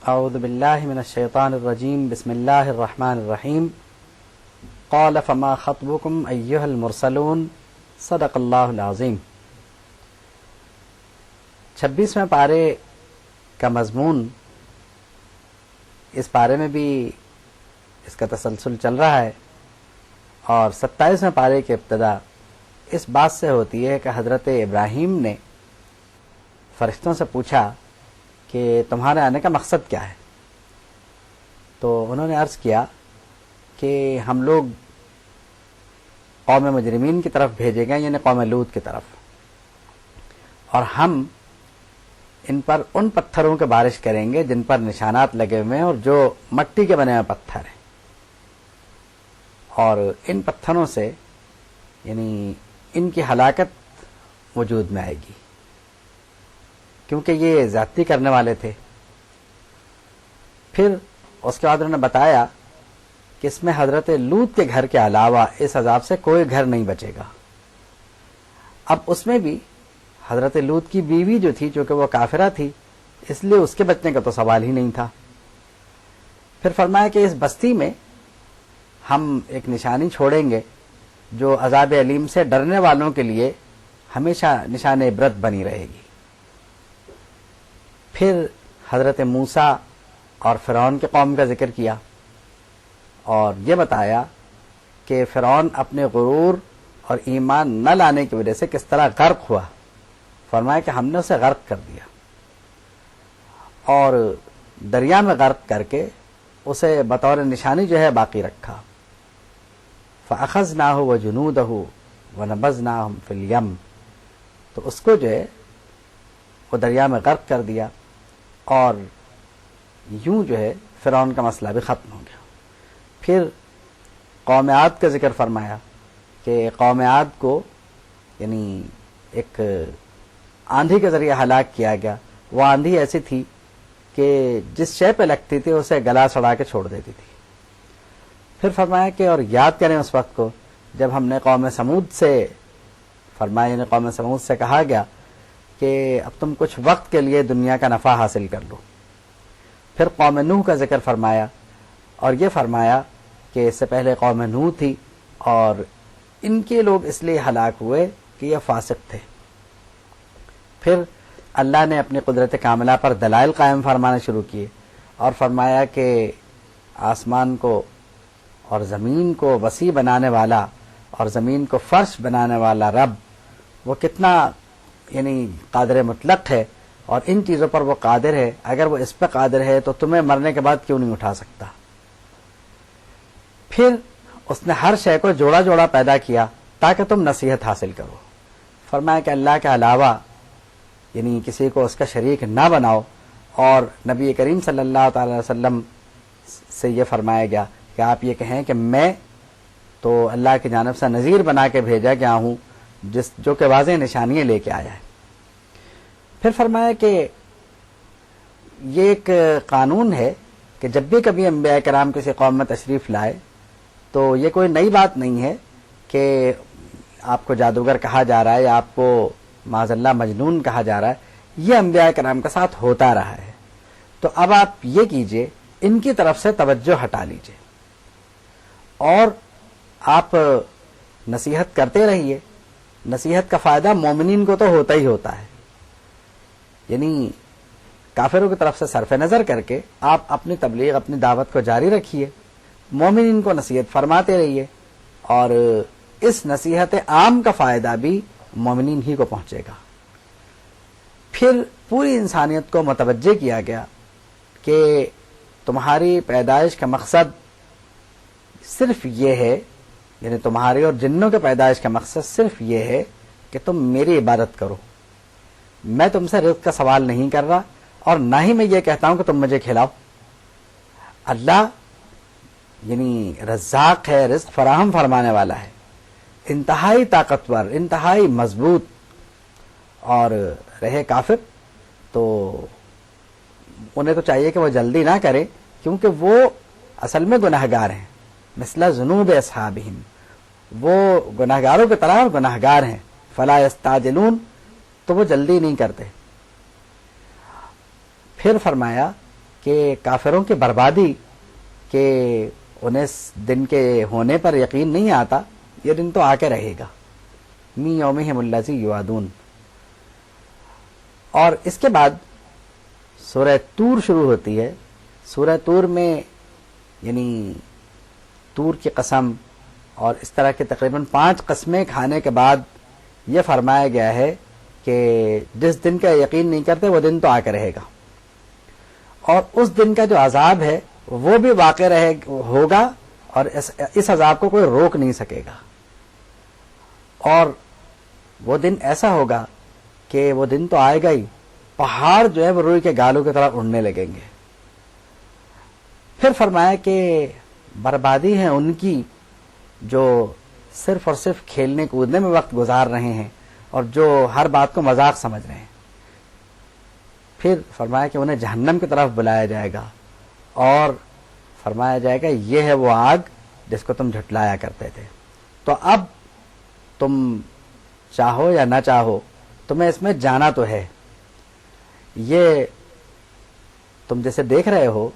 اعوذ باللہ من الشیطان الرجیم بسم اللہ الرحمن الرحیم قال فما خطبکم ایہا المرسلون صدق اللہ العظیم۔ 26ویں پارے کا مضمون، اس پارے میں بھی اس کا تسلسل چل رہا ہے، اور 27ویں پارے کی ابتدا اس بات سے ہوتی ہے کہ حضرت ابراہیم نے فرشتوں سے پوچھا کہ تمہارے آنے کا مقصد کیا ہے؟ تو انہوں نے عرض کیا کہ ہم لوگ قوم مجرمین کی طرف بھیجے گئے، یعنی قوم لوط کی طرف، اور ہم ان پر ان پتھروں کے بارش کریں گے جن پر نشانات لگے ہوئے ہیں اور جو مٹی کے بنے ہوئے پتھر ہیں، اور ان پتھروں سے یعنی ان کی ہلاکت وجود میں آئے گی، کیونکہ یہ زیادتی کرنے والے تھے۔ پھر اس کے بعد انہوں نے بتایا کہ اس میں حضرت لوط کے گھر کے علاوہ اس عذاب سے کوئی گھر نہیں بچے گا۔ اب اس میں بھی حضرت لوط کی بیوی جو تھی، چونکہ وہ کافرہ تھی، اس لیے اس کے بچنے کا تو سوال ہی نہیں تھا۔ پھر فرمایا کہ اس بستی میں ہم ایک نشانی چھوڑیں گے جو عذاب علیم سے ڈرنے والوں کے لیے ہمیشہ نشان عبرت بنی رہے گی۔ پھر حضرت موسیٰ اور فرعون کے قوم کا ذکر کیا، اور یہ بتایا کہ فرعون اپنے غرور اور ایمان نہ لانے کی وجہ سے کس طرح غرق ہوا۔ فرمایا کہ ہم نے اسے غرق کر دیا، اور دریا میں غرق کر کے اسے بطور نشانی جو ہے باقی رکھا۔ فَأَخَذْنَاهُ وَجُنُودَهُ وَنَبَذْنَاهُمْ فِي الْيَمِّ، تو اس کو جو ہے وہ دریا میں غرق کر دیا، اور یوں جو ہے فرعون کا مسئلہ بھی ختم ہو گیا۔ پھر قوم عاد کا ذکر فرمایا کہ قوم عاد کو یعنی ایک آندھی کے ذریعے ہلاک کیا گیا۔ وہ آندھی ایسی تھی کہ جس شے پہ لگتی تھی اسے گلا سڑا کے چھوڑ دیتی تھی۔ پھر فرمایا کہ اور یاد کریں اس وقت کو جب ہم نے قوم سمود سے فرمایا، یعنی قوم سمود سے کہا گیا کہ اب تم کچھ وقت کے لیے دنیا کا نفع حاصل کر لو۔ پھر قوم نوح کا ذکر فرمایا، اور یہ فرمایا کہ اس سے پہلے قوم نوح تھی، اور ان کے لوگ اس لیے ہلاک ہوئے کہ یہ فاسق تھے۔ پھر اللہ نے اپنی قدرت کاملہ پر دلائل قائم فرمانا شروع کیے، اور فرمایا کہ آسمان کو اور زمین کو وسیع بنانے والا اور زمین کو فرش بنانے والا رب وہ کتنا یعنی قادر مطلق ہے، اور ان چیزوں پر وہ قادر ہے۔ اگر وہ اس پہ قادر ہے تو تمہیں مرنے کے بعد کیوں نہیں اٹھا سکتا؟ پھر اس نے ہر شے کو جوڑا جوڑا پیدا کیا تاکہ تم نصیحت حاصل کرو۔ فرمایا کہ اللہ کے علاوہ یعنی کسی کو اس کا شریک نہ بناؤ، اور نبی کریم صلی اللہ تعالی علیہ وسلم سے یہ فرمایا گیا کہ آپ یہ کہیں کہ میں تو اللہ کی جانب سے نذیر بنا کے بھیجا گیا ہوں جو کہ واضح نشانیاں لے کے آیا ہے۔ پھر فرمایا کہ یہ ایک قانون ہے کہ جب بھی کبھی انبیاء کرام کسی قوم میں تشریف لائے تو یہ کوئی نئی بات نہیں ہے کہ آپ کو جادوگر کہا جا رہا ہے یا آپ کو معاذ اللہ مجنون کہا جا رہا ہے، یہ انبیاء کرام کے ساتھ ہوتا رہا ہے۔ تو اب آپ یہ کیجئے، ان کی طرف سے توجہ ہٹا لیجئے اور آپ نصیحت کرتے رہیے۔ نصیحت کا فائدہ مومنین کو تو ہوتا ہی ہوتا ہے، یعنی کافروں کی طرف سے صرف نظر کر کے آپ اپنی تبلیغ، اپنی دعوت کو جاری رکھیے، مومنین کو نصیحت فرماتے رہیے، اور اس نصیحت عام کا فائدہ بھی مومنین ہی کو پہنچے گا۔ پھر پوری انسانیت کو متوجہ کیا گیا کہ تمہاری پیدائش کا مقصد صرف یہ ہے، یعنی تمہاری اور جنوں کے پیدائش کا مقصد صرف یہ ہے کہ تم میری عبادت کرو۔ میں تم سے رزق کا سوال نہیں کر رہا، اور نہ ہی میں یہ کہتا ہوں کہ تم مجھے کھلاؤ۔ اللہ یعنی رزاق ہے، رزق فراہم فرمانے والا ہے، انتہائی طاقتور، انتہائی مضبوط۔ اور رہے کافر تو انہیں تو چاہیے کہ وہ جلدی نہ کرے، کیونکہ وہ اصل میں گناہگار ہیں، مثل ذنوب اصحابہم، وہ گناہگاروں کی طرح گناہگار ہیں۔ فلا یستعجلون، تو وہ جلدی نہیں کرتے۔ پھر فرمایا کہ کافروں کی بربادی کہ انہیں اس دن کے ہونے پر یقین نہیں آتا، یہ دن تو آ کے رہے گا، می یومہم الذی یوعدون۔ اور اس کے بعد سورہ طور شروع ہوتی ہے۔ سورہ طور میں یعنی طور کی قسم اور اس طرح کے تقریباً 5 قسمیں کھانے کے بعد یہ فرمایا گیا ہے کہ جس دن کا یقین نہیں کرتے وہ دن تو آ کے رہے گا، اور اس دن کا جو عذاب ہے وہ بھی واقع ہوگا، اور اس عذاب کو کوئی روک نہیں سکے گا۔ اور وہ دن ایسا ہوگا کہ وہ دن تو آئے گا ہی، پہاڑ جو ہے وہ روئی کے گالوں کی طرح اڑنے لگیں گے۔ پھر فرمایا کہ بربادی ہے ان کی جو صرف اور صرف کھیلنے کودنے میں وقت گزار رہے ہیں اور جو ہر بات کو مذاق سمجھ رہے ہیں۔ پھر فرمایا کہ انہیں جہنم کی طرف بلایا جائے گا اور فرمایا جائے گا یہ ہے وہ آگ جس کو تم جھٹلایا کرتے تھے۔ تو اب تم چاہو یا نہ چاہو تمہیں اس میں جانا تو ہے۔ یہ تم جیسے دیکھ رہے ہو،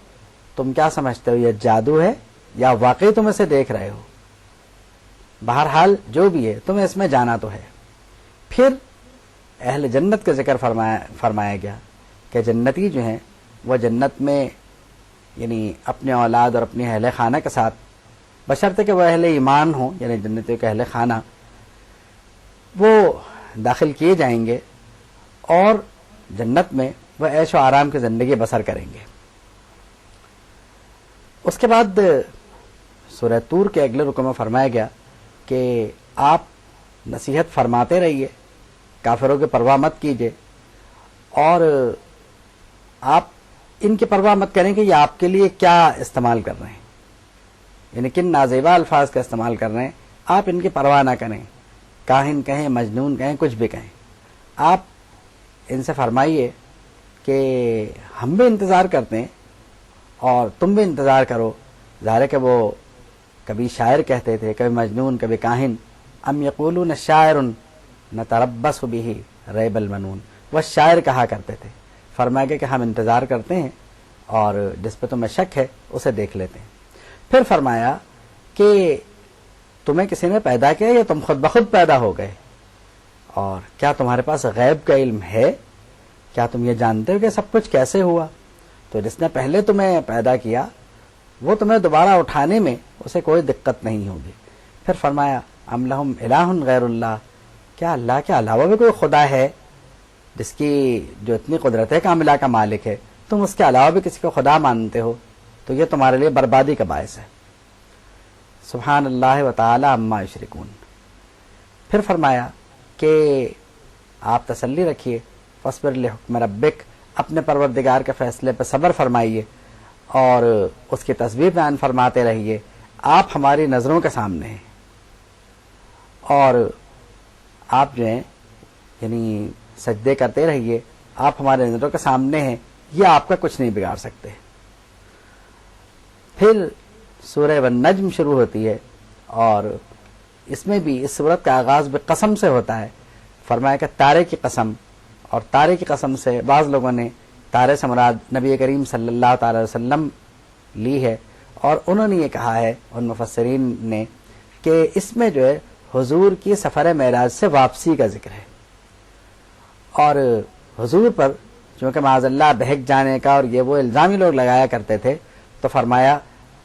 تم کیا سمجھتے ہو یہ جادو ہے یا واقعی تم اسے دیکھ رہے ہو؟ بہرحال جو بھی ہے تمہیں اس میں جانا تو ہے۔ پھر اہل جنت کا ذکر فرمایا گیا کہ جنتی جو ہیں وہ جنت میں یعنی اپنے اولاد اور اپنے اہل خانہ کے ساتھ، بشرطے کہ وہ اہل ایمان ہوں، یعنی جنتی کے اہل خانہ، وہ داخل کیے جائیں گے اور جنت میں وہ عیش و آرام کی زندگی بسر کریں گے۔ اس کے بعد سورہ طور کے اگلے رکوع میں فرمایا گیا کہ آپ نصیحت فرماتے رہیے، کافروں کی پرواہ مت کیجیے، اور آپ ان کی پرواہ مت کریں کہ یہ آپ کے لیے کیا استعمال کر رہے ہیں، یعنی کن نازیبا الفاظ کا استعمال کر رہے ہیں، آپ ان کی پرواہ نہ کریں، کاہن کہیں، مجنون کہیں، کچھ بھی کہیں۔ آپ ان سے فرمائیے کہ ہم بھی انتظار کرتے ہیں اور تم بھی انتظار کرو۔ ظاہر ہے کہ وہ کبھی شاعر کہتے تھے، کبھی مجنون، کبھی کاہن۔ ام یقولون شاعر نتربص بہ ریب المنون، وہ شاعر کہا کرتے تھے۔ فرمایا گیا کہ ہم انتظار کرتے ہیں اور جس پہ تمہیں شک ہے اسے دیکھ لیتے ہیں۔ پھر فرمایا کہ تمہیں کسی نے پیدا کیا یا تم خود بخود پیدا ہو گئے، اور کیا تمہارے پاس غیب کا علم ہے؟ کیا تم یہ جانتے ہو کہ سب کچھ کیسے ہوا؟ تو جس نے پہلے تمہیں پیدا کیا وہ تمہیں دوبارہ اٹھانے میں اسے کوئی دقت نہیں ہوگی۔ پھر فرمایا ام لہم الہ غیر اللہ، کیا اللہ کے علاوہ بھی کوئی خدا ہے جس کی جو اتنی قدرت ہے کاملہ کا مالک ہے، تم اس کے علاوہ بھی کسی کو خدا مانتے ہو، تو یہ تمہارے لیے بربادی کا باعث ہے۔ سبحان اللہ و تعالی عما یشرکون۔ پھر فرمایا کہ آپ تسلی رکھیے، فاصبر لحکم ربک، اپنے پروردگار کے فیصلے پہ صبر فرمائیے اور اس کی تصویر بیان فرماتے رہیے۔ آپ ہماری نظروں کے سامنے ہیں اور آپ جو ہیں یعنی سجدے کرتے رہیے، آپ ہمارے نظروں کے سامنے ہیں، یہ آپ کا کچھ نہیں بگاڑ سکتے۔ پھر سورہ والنجم شروع ہوتی ہے اور اس میں بھی اس سورت کا آغاز بقسم سے ہوتا ہے۔ فرمایا کہ تارے کی قسم، اور تارے کی قسم سے بعض لوگوں نے تارے سے مراد نبی کریم صلی اللہ تعالی وسلم لی ہے، اور انہوں نے یہ کہا ہے ان مفسرین نے کہ اس میں جو ہے حضور کی سفر معراج سے واپسی کا ذکر ہے، اور حضور پر چونکہ معاذ اللہ بہک جانے کا اور یہ وہ الزامی لوگ لگایا کرتے تھے، تو فرمایا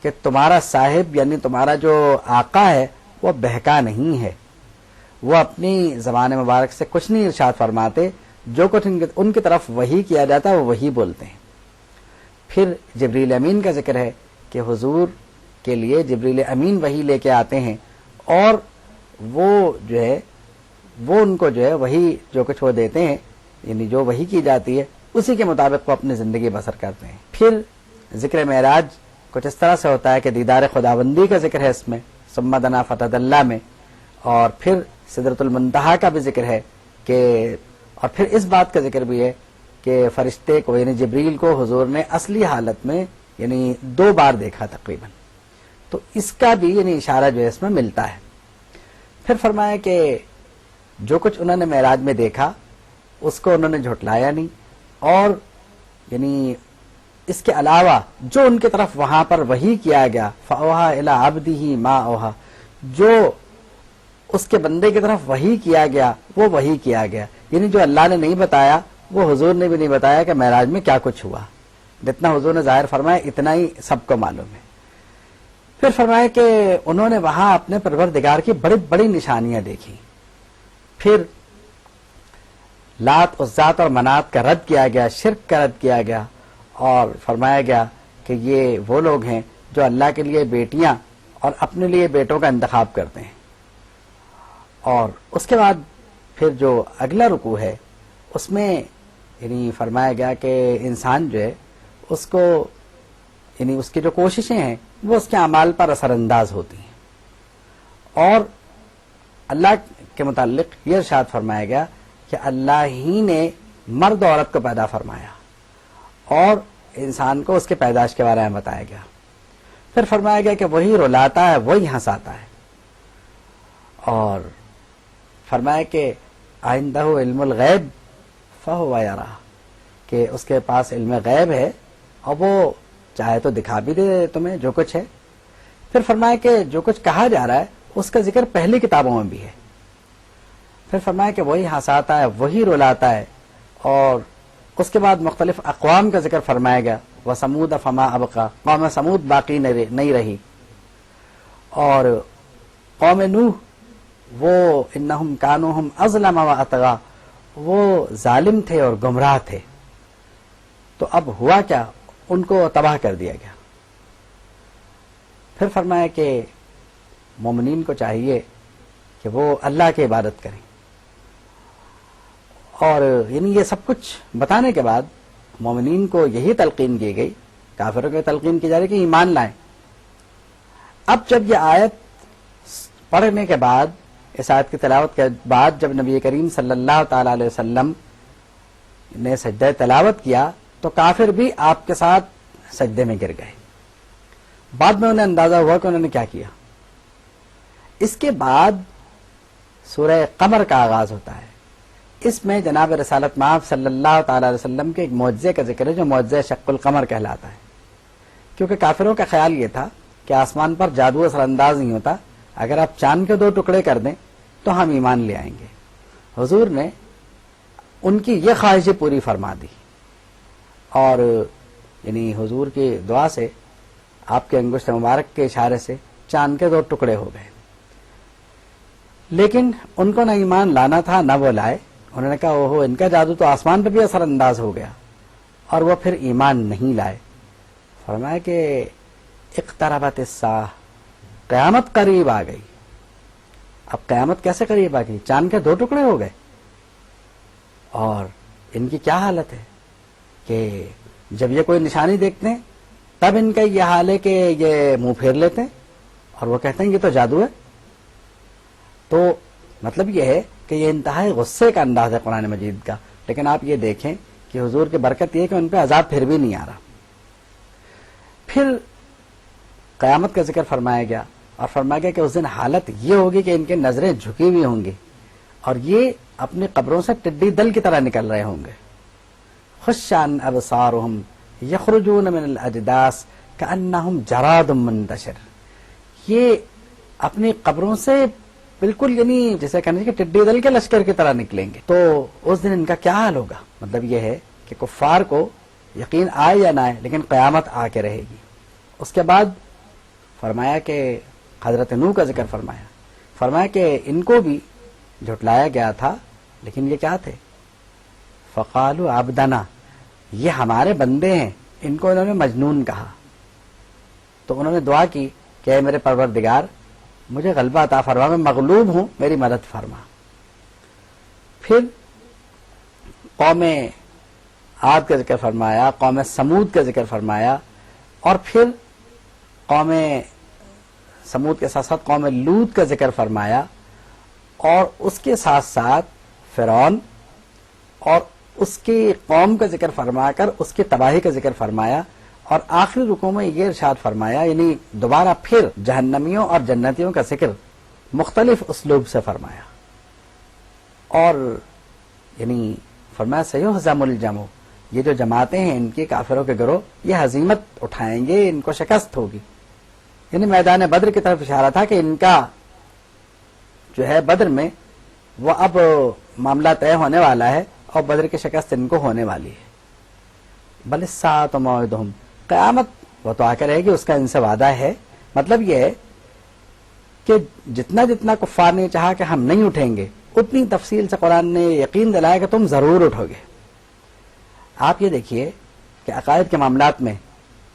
کہ تمہارا صاحب یعنی تمہارا جو آقا ہے وہ بہکا نہیں ہے، وہ اپنی زبان مبارک سے کچھ نہیں ارشاد فرماتے، جو کچھ ان کی طرف وحی کیا جاتا ہے وہ وہی بولتے ہیں۔ پھر جبریل امین کا ذکر ہے کہ حضور کے لیے جبریل امین وحی لے کے آتے ہیں، اور وہ جو ہے وہ ان کو جو ہے وہی جو کچھ وہ دیتے ہیں، یعنی جو وحی کی جاتی ہے اسی کے مطابق وہ اپنی زندگی بسر کرتے ہیں۔ پھر ذکر معراج کچھ اس طرح سے ہوتا ہے کہ دیدار خداوندی کا ذکر ہے اس میں، ثم دنا فتدلی میں، اور پھر سدرۃ المنتہا کا بھی ذکر ہے کہ، اور پھر اس بات کا ذکر بھی ہے کہ فرشتے کو یعنی جبریل کو حضور نے اصلی حالت میں یعنی 2 بار دیکھا تقریباً، تو اس کا بھی یعنی اشارہ جو ہے اس میں ملتا ہے۔ پھر فرمایا کہ جو کچھ انہوں نے معراج میں دیکھا اس کو انہوں نے جھٹلایا نہیں، اور یعنی اس کے علاوہ جو ان کی طرف وہاں پر وحی کیا گیا، فَأَوْحَىٰ إِلَىٰ عَبْدِهِ مَا أَوْحَىٰ، جو اس کے بندے کی طرف وحی کیا گیا وہ وحی کیا گیا، یعنی جو اللہ نے نہیں بتایا وہ حضور نے بھی نہیں بتایا کہ معراج میں کیا کچھ ہوا، جتنا حضور نے ظاہر فرمایا اتنا ہی سب کو معلوم ہے۔ پھر فرمایا کہ انہوں نے وہاں اپنے پروردگار کی بڑی بڑی نشانیاں دیکھی، پھر لات عزات اور منات کا رد کیا گیا، شرک کا رد کیا گیا، اور فرمایا گیا کہ یہ وہ لوگ ہیں جو اللہ کے لیے بیٹیاں اور اپنے لیے بیٹوں کا انتخاب کرتے ہیں۔ اور اس کے بعد پھر جو اگلا رکوع ہے اس میں یعنی فرمایا گیا کہ انسان جو ہے اس کو یعنی اس کی جو کوششیں ہیں وہ اس کے اعمال پر اثر انداز ہوتی ہیں، اور اللہ کے متعلق یہ ارشاد فرمایا گیا کہ اللہ ہی نے مرد و عورت کو پیدا فرمایا اور انسان کو اس کے پیدائش کے بارے میں بتایا گیا۔ پھر فرمایا گیا کہ وہی رلاتا ہے وہی ہنساتا ہے، اور فرمایا کہ آئندہ علم الغیب فہو یرا، کہ اس کے پاس علم غیب ہے اور وہ چاہے تو دکھا بھی دے تمہیں جو کچھ ہے۔ پھر فرمایا کہ جو کچھ کہا جا رہا ہے اس کا ذکر پہلی کتابوں میں بھی ہے۔ پھر فرمایا کہ وہی ہنساتا ہے وہی رلاتا ہے، اور اس کے بعد مختلف اقوام کا ذکر فرمایا گیا، وَثَمُودَ فَمَا أَبْقَىٰ، قوم سمود باقی نہیں رہی، اور قوم نوح وہ انہم کانوا ہم اظلم واطغیٰ، وہ ظالم تھے اور گمراہ تھے، تو اب ہوا کیا، ان کو تباہ کر دیا گیا۔ پھر فرمایا کہ مومنین کو چاہیے کہ وہ اللہ کی عبادت کریں، اور یعنی یہ سب کچھ بتانے کے بعد مومنین کو یہی تلقین کی گئی، کافروں کو تلقین کی جا رہی کہ ایمان لائیں۔ اب جب یہ آیت پڑھنے کے بعد، اس آیت کی تلاوت کے بعد جب نبی کریم صلی اللہ تعالی علیہ وسلم نے سجدہ تلاوت کیا تو کافر بھی آپ کے ساتھ سجدے میں گر گئے۔ بعد میں انہیں اندازہ ہوا کہ انہوں نے کیا کیا۔ اس کے بعد سورہ قمر کا آغاز ہوتا ہے، اس میں جناب رسالت مآب صلی اللہ تعالی علیہ وسلم کے ایک معجزے کا ذکر ہے جو معجزہ شق القمر کہلاتا ہے، کیونکہ کافروں کا خیال یہ تھا کہ آسمان پر جادو اثر انداز نہیں ہوتا، اگر آپ چاند کے 2 ٹکڑے کر دیں تو ہم ایمان لے آئیں گے۔ حضور نے ان کی یہ خواہشیں پوری فرما دی، اور یعنی حضور کی دعا سے آپ کے انگشت مبارک کے اشارے سے چاند کے 2 ٹکڑے ہو گئے، لیکن ان کو نہ ایمان لانا تھا نہ وہ لائے۔ انہوں نے کہا اوہو، ان کا جادو تو آسمان پہ بھی اثر انداز ہو گیا، اور وہ پھر ایمان نہیں لائے۔ فرمایا کہ اقتربت الساعہ، قیامت قریب آ گئی۔ اب قیامت کیسے قریب آ گئی؟ چاند کے 2 ٹکڑے ہو گئے، اور ان کی کیا حالت ہے کہ جب یہ کوئی نشانی دیکھتے ہیں تب ان کا یہ حال ہے کہ یہ منہ پھیر لیتے ہیں اور وہ کہتے ہیں یہ تو جادو ہے۔ تو مطلب یہ ہے کہ یہ انتہائی غصے کا انداز ہے قرآن مجید کا، لیکن آپ یہ دیکھیں کہ حضور کی برکت یہ کہ ان پہ عذاب پھر بھی نہیں آ رہا۔ پھر قیامت کا ذکر فرمایا گیا، اور فرمایا گیا کہ اس دن حالت یہ ہوگی کہ ان کی نظریں جھکی ہوئی ہوں گی اور یہ اپنی قبروں سے ٹڈی دل کی طرح نکل رہے ہوں گے۔ خشعن ابصارهم یخرجون من الاجداث کانہم جراد منتشر، یہ اپنی قبروں سے بالکل یعنی جیسے کہنے کہ ٹڈی دل کے لشکر کی طرح نکلیں گے۔ تو اس دن ان کا کیا حال ہوگا؟ مطلب یہ ہے کہ کفار کو یقین آئے یا نہ آئے لیکن قیامت آ کے رہے گی۔ اس کے بعد فرمایا کہ حضرت نوح کا ذکر فرمایا کہ ان کو بھی جھٹلایا گیا تھا، لیکن یہ کیا تھے؟ فقالوا عبدنا، یہ ہمارے بندے ہیں، ان کو انہوں نے مجنون کہا۔ تو انہوں نے دعا کی کہ اے میرے پروردگار مجھے غلبہ عطا فرما، میں مغلوب ہوں، میری مدد فرما۔ پھر قوم عاد کا ذکر فرمایا، قوم سمود کا ذکر فرمایا، اور پھر قوم سمود کے ساتھ ساتھ قوم لوط کا ذکر فرمایا، اور اس کے ساتھ ساتھ فرعون اور اس کی قوم کا ذکر فرما کر اس کی تباہی کا ذکر فرمایا، اور آخری رکوع میں یہ ارشاد فرمایا، یعنی دوبارہ پھر جہنمیوں اور جنتیوں کا ذکر مختلف اسلوب سے فرمایا، اور یعنی فرمایا سیہزم الجمع، یہ جو جماعتیں ہیں ان کی کافروں کے گروہ یہ ہزیمت اٹھائیں گے، ان کو شکست ہوگی. یعنی میدان بدر کی طرف اشارہ تھا کہ ان کا جو ہے بدر میں وہ اب معاملہ طے ہونے والا ہے اور بدر کی شکست ان کو ہونے والی ہے. بل الساعۃ موعدہم، قیامت وہ تو آ کے رہے گی، اس کا ان سے وعدہ ہے. مطلب یہ ہے کہ جتنا جتنا کفار نے چاہا کہ ہم نہیں اٹھیں گے، اتنی تفصیل سے قرآن نے یقین دلایا کہ تم ضرور اٹھو گے. آپ یہ دیکھیے کہ عقائد کے معاملات میں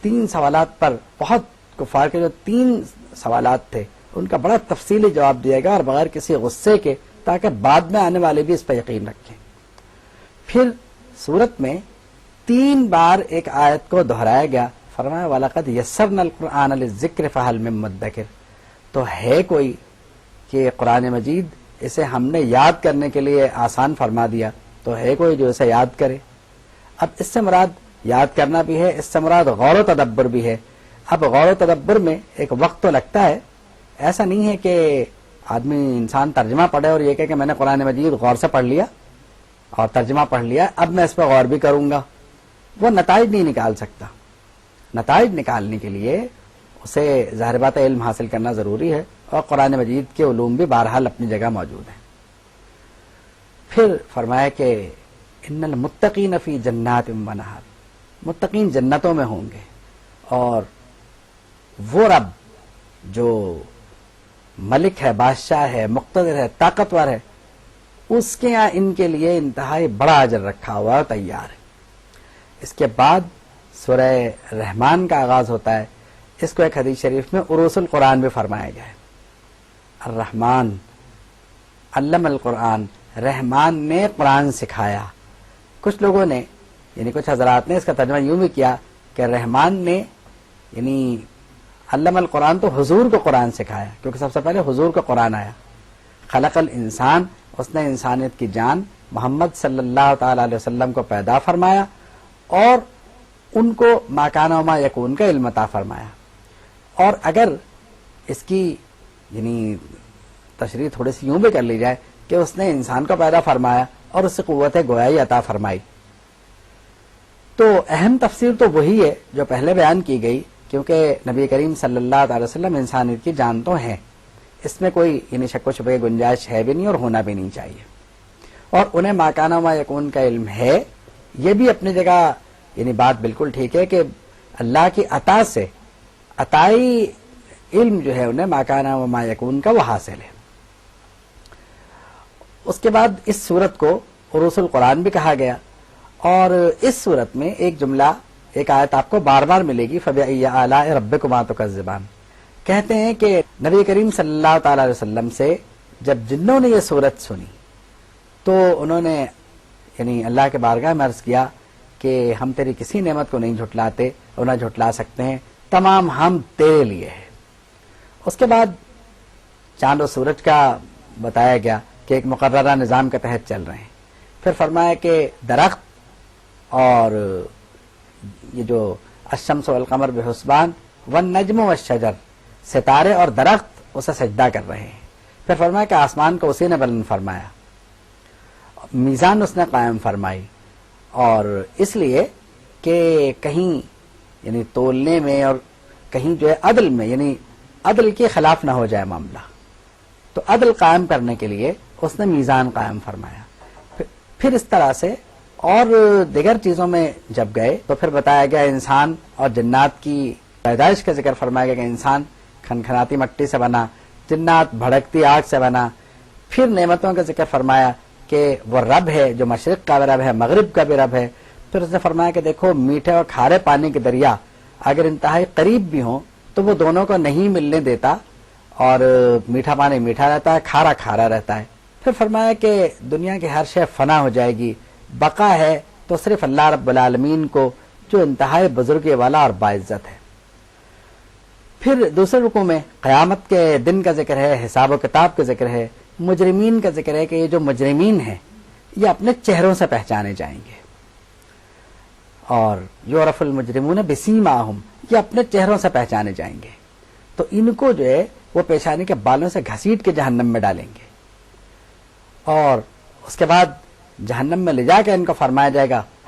3 سوالات پر بہت کفار کے جو 3 سوالات تھے ان کا بڑا تفصیلی جواب دیا گیا اور بغیر کسی غصے کے، تاکہ بعد میں آنے والے بھی اس پر یقین رکھیں. پھر سورت میں 3 بار ایک آیت کو دہرایا گیا، فرمایا وَلَقَدْ يَسَّرْنَا الْقُرْآنَ لِلذِّكْرِ فَهَلْ مِن مُدَّكِرٍ. تو ہے کوئی کہ قرآن مجید اسے ہم نے یاد کرنے کے لیے آسان فرما دیا، تو ہے کوئی جو اسے یاد کرے. اب اس سے مراد یاد کرنا بھی ہے، اس سے مراد غور و تدبر بھی ہے. اب غور و تدبر میں ایک وقت تو لگتا ہے، ایسا نہیں ہے کہ آدمی انسان ترجمہ پڑھے اور یہ کہ میں نے قرآن مجید غور سے پڑھ لیا اور ترجمہ پڑھ لیا، اب میں اس پہ غور بھی کروں گا. وہ نتائج نہیں نکال سکتا. نتائج نکالنے کے لیے اسے ظاہر بات علم حاصل کرنا ضروری ہے، اور قرآن مجید کے علوم بھی بہرحال اپنی جگہ موجود ہیں. پھر فرمایا کہ ان المتقین فی جنات و نہر، متقین جنتوں میں ہوں گے، اور وہ رب جو ملک ہے، بادشاہ ہے، مقتدر ہے، طاقتور ہے، اس کے یہاں ان کے لیے انتہائی بڑا اجر رکھا ہوا ہے، تیار ہے. اس کے بعد سورہ رحمان کا آغاز ہوتا ہے. اس کو ایک حدیث شریف میں عروس القرآن بھی فرمایا گیا ہے. الرحمن علم القرآن، رحمان نے قرآن سکھایا. کچھ لوگوں نے یعنی کچھ حضرات نے اس کا ترجمہ یوں بھی کیا کہ رحمان نے یعنی علم القرآن تو حضور کو قرآن سکھایا، کیونکہ سب سے پہلے حضور کو قرآن آیا. خلق الانسان، اس نے انسانیت کی جان محمد صلی اللہ تعالی علیہ وسلم کو پیدا فرمایا اور ان کو ما کان و ما یکون کا علم عطا فرمایا. اور اگر اس کی یعنی تشریح تھوڑی سی یوں بھی کر لی جائے کہ اس نے انسان کو پیدا فرمایا اور اس سے قوت گویائی عطا فرمائی، تو اہم تفسیر تو وہی ہے جو پہلے بیان کی گئی، کیونکہ نبی کریم صلی اللہ تعالی وسلم انسانیت کی جان تو ہیں، اس میں کوئی یعنی شک و شبہ کی گنجائش ہے بھی نہیں اور ہونا بھی نہیں چاہیے. اور انہیں ما کان و ما یکون کا علم ہے، یہ بھی اپنی جگہ یعنی بات بالکل ٹھیک ہے کہ اللہ کی عطا سے عطائی علم جو ہے انہیں ما کان و ما یکون کا وہ حاصل ہے. اس کے بعد اس سورت کو عروس القرآن بھی کہا گیا، اور اس سورت میں ایک جملہ، ایک آیت آپ کو بار بار ملے گی، فَبِأَيِّ آلَاءِ رَبِّكُمَا تُكَذِّبَانِ. کہتے ہیں کہ نبی کریم صلی اللہ تعالی علیہ وسلم سے جب جنوں نے یہ سورت سنی تو انہوں نے یعنی اللہ کے بارگاہ میں عرض کیا کہ ہم تیری کسی نعمت کو نہیں جھٹلاتے اور نہ جھٹلا سکتے ہیں، تمام ہم تیرے لیے ہے. اس کے بعد چاند و سورج کا بتایا گیا کہ ایک مقررہ نظام کے تحت چل رہے ہیں. پھر فرمایا کہ درخت اور یہ جو الشمس والقمر بحسبان والنجم والشجر، ستارے اور درخت اسے سجدہ کر رہے ہیں. پھر فرمایا کہ آسمان کو اسی نے بلند فرمایا، میزان اس نے قائم فرمائی، اور اس لیے کہ کہیں یعنی تولنے میں اور کہیں جو ہے عدل میں یعنی عدل کے خلاف نہ ہو جائے معاملہ، تو عدل قائم کرنے کے لیے اس نے میزان قائم فرمایا. پھر اس طرح سے اور دیگر چیزوں میں جب گئے تو پھر بتایا گیا انسان اور جنات کی پیدائش کا ذکر فرمایا گیا کہ انسان کھنکھناتی مٹی سے بنا، جنات بھڑکتی آگ سے بنا. پھر نعمتوں کا ذکر فرمایا کہ وہ رب ہے جو مشرق کا بھی رب ہے، مغرب کا بھی رب ہے. پھر اس نے فرمایا کہ دیکھو میٹھے اور کھارے پانی کے دریا اگر انتہائی قریب بھی ہوں تو وہ دونوں کو نہیں ملنے دیتا، اور میٹھا پانی میٹھا رہتا ہے، کھارا کھارا رہتا ہے. پھر فرمایا کہ دنیا کی ہر شے فنا ہو جائے گی، بقا ہے تو صرف اللہ رب العالمین کو جو انتہائی بزرگی والا اور باعزت ہے. پھر دوسرے رکوع میں قیامت کے دن کا ذکر ہے، حساب و کتاب کا ذکر ہے، مجرمین کا ذکر ہے کہ یہ جو مجرمین ہیں یہ اپنے چہروں سے پہچانے جائیں گے، اور یعرف المجرمون بسیماہم، یہ اپنے چہروں سے پہچانے جائیں گے. تو ان کو جو ہے وہ پیشانی کے بالوں سے گھسیٹ کے جہنم میں ڈالیں گے، اور اس کے بعد جہنم میں لے جا کے ان کو فرمایا جائے گا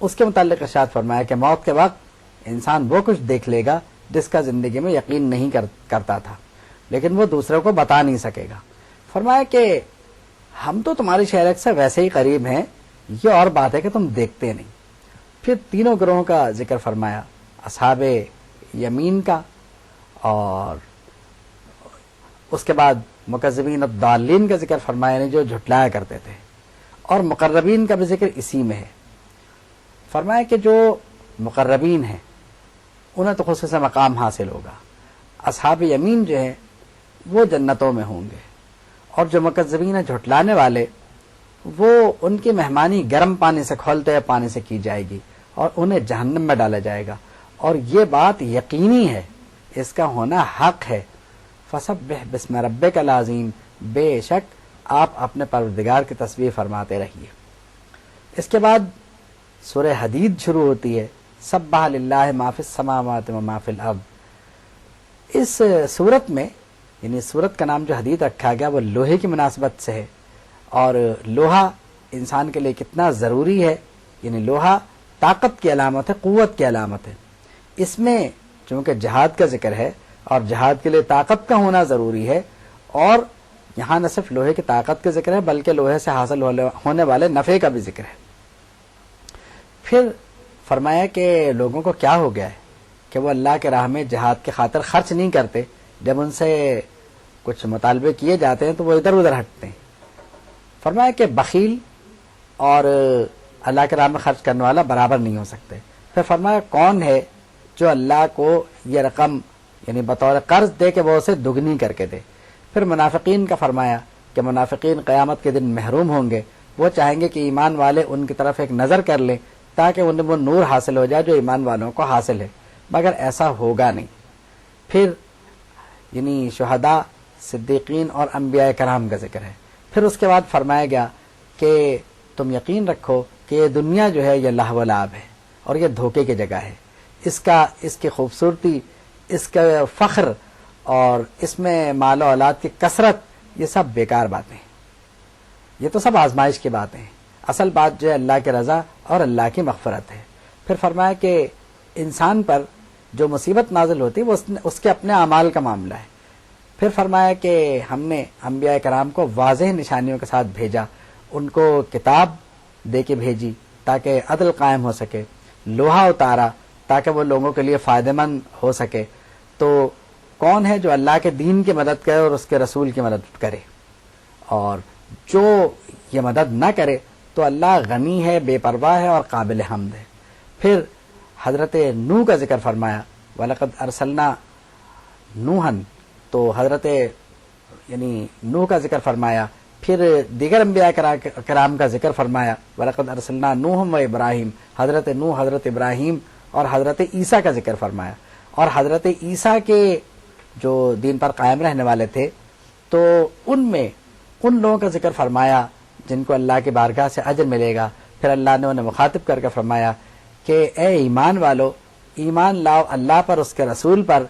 اس کے متعلق ارشاد فرمایا کہ موت کے وقت انسان وہ کچھ دیکھ لے گا جس کا زندگی میں یقین نہیں کرتا تھا، لیکن وہ دوسروں کو بتا نہیں سکے گا۔ فرمایا کہ ہم تو تمہاری شہرت سے ویسے ہی قریب ہیں، یہ اور بات ہے کہ تم دیکھتے نہیں۔ پھر تینوں گروہوں کا ذکر فرمایا، اصحاب یمین کا، اور اس کے بعد مکذبین الضالین کا ذکر فرمایا، یعنی جو جھٹلایا کرتے تھے، اور مقربین کا بھی ذکر اسی میں ہے۔ فرمایا کہ جو مقربین ہیں انہیں تو خصوصی مقام حاصل ہوگا، اصحاب یمین جو ہیں وہ جنتوں میں ہوں گے، اور جو مکذبین جھٹلانے والے وہ ان کی مہمانی گرم پانی سے کھولتے ہوئے پانی سے کی جائے گی اور انہیں جہنم میں ڈالا جائے گا، اور یہ بات یقینی ہے، اس کا ہونا حق ہے۔ فسبح بسم ربک العظیم، بے شک آپ اپنے پروردگار کی تسبیح فرماتے رہیے۔ اس کے بعد سورہ حدید شروع ہوتی ہے، سبح للہ ما فی السماوات و ما فی الارض۔ اس سورت میں، یعنی سورت کا نام جو حدید رکھا گیا وہ لوہے کی مناسبت سے ہے، اور لوہا انسان کے لیے کتنا ضروری ہے، یعنی لوہا طاقت کی علامت ہے، قوت کی علامت ہے۔ اس میں چونکہ جہاد کا ذکر ہے اور جہاد کے لیے طاقت کا ہونا ضروری ہے، اور یہاں نہ صرف لوہے کی طاقت کا ذکر ہے بلکہ لوہے سے حاصل ہونے والے نفع کا بھی ذکر ہے۔ پھر فرمایا کہ لوگوں کو کیا ہو گیا ہے کہ وہ اللہ کے راہ میں جہاد کی خاطر خرچ نہیں کرتے، جب ان سے کچھ مطالبے کیے جاتے ہیں تو وہ ادھر ادھر ہٹتے ہیں۔ فرمایا کہ بخیل اور اللہ کے راہ میں خرچ کرنے والا برابر نہیں ہو سکتے۔ پھر فرمایا کون ہے جو اللہ کو یہ رقم یعنی بطور قرض دے کہ وہ اسے دگنی کر کے دے۔ پھر منافقین کا فرمایا کہ منافقین قیامت کے دن محروم ہوں گے، وہ چاہیں گے کہ ایمان والے ان کی طرف ایک نظر کر لیں تاکہ انہیں وہ نور حاصل ہو جائے جو ایمان والوں کو حاصل ہے، مگر ایسا ہوگا نہیں۔ پھر یعنی شہداء، صدیقین اور انبیاء کرام کا ذکر ہے۔ پھر اس کے بعد فرمایا گیا کہ تم یقین رکھو کہ یہ دنیا جو ہے یہ لہو و لعب ہے اور یہ دھوکے کی جگہ ہے، اس کی خوبصورتی، اس کا فخر اور اس میں مال و اولاد کی کثرت، یہ سب بیکار باتیں ہیں، یہ تو سب آزمائش کی باتیں ہیں۔ اصل بات جو ہے اللہ کی رضا اور اللہ کی مغفرت ہے۔ پھر فرمایا کہ انسان پر جو مصیبت نازل ہوتی ہے وہ اس کے اپنے اعمال کا معاملہ ہے۔ پھر فرمایا کہ ہم نے انبیاء کرام کو واضح نشانیوں کے ساتھ بھیجا، ان کو کتاب دے کے بھیجی تاکہ عدل قائم ہو سکے، لوہا اتارا تاکہ وہ لوگوں کے لیے فائدہ مند ہو سکے۔ تو کون ہے جو اللہ کے دین کی مدد کرے اور اس کے رسول کی مدد کرے، اور جو یہ مدد نہ کرے تو اللہ غنی ہے، بے پرواہ ہے اور قابل حمد ہے۔ پھر حضرت نوح کا ذکر فرمایا، وَلَقَدْ أَرْسَلْنَا نُوحًا، تو حضرت یعنی نوح کا ذکر فرمایا۔ پھر دیگر انبیاء کرام کا ذکر فرمایا، وَلَقَدْ أَرْسَلْنَا نُوحًا وَإِبْرَاهِيمَ، حضرت نوح، حضرت ابراہیم اور حضرت عیسیٰ کا ذکر فرمایا۔ اور حضرت عیسیٰ کے جو دین پر قائم رہنے والے تھے تو ان میں ان لوگوں کا ذکر فرمایا جن کو اللہ کی بارگاہ سے اجر ملے گا۔ پھر اللہ نے انہیں مخاطب کر کے فرمایا کہ اے ایمان والو، ایمان لاؤ اللہ پر، اس کے رسول پر،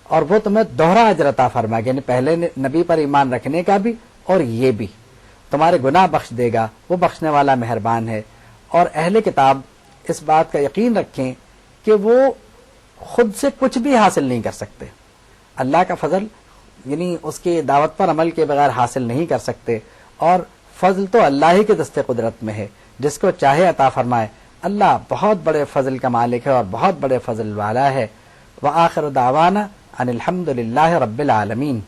اور وہ تمہیں دوہرا اجر عطا فرمائے گا، یعنی پہلے نبی پر ایمان رکھنے کا بھی اور یہ بھی، تمہارے گناہ بخش دے گا، وہ بخشنے والا مہربان ہے۔ اور اہل کتاب اس بات کا یقین رکھیں کہ وہ خود سے کچھ بھی حاصل نہیں کر سکتے، اللہ کا فضل یعنی اس کی دعوت پر عمل کے بغیر حاصل نہیں کر سکتے، اور فضل تو اللہ ہی کے دست قدرت میں ہے، جس کو چاہے عطا فرمائے۔ اللہ بہت بڑے فضل کا مالک ہے اور بہت بڑے فضل والا ہے۔ وآخر دعوانا ان الحمد للہ رب العالمین۔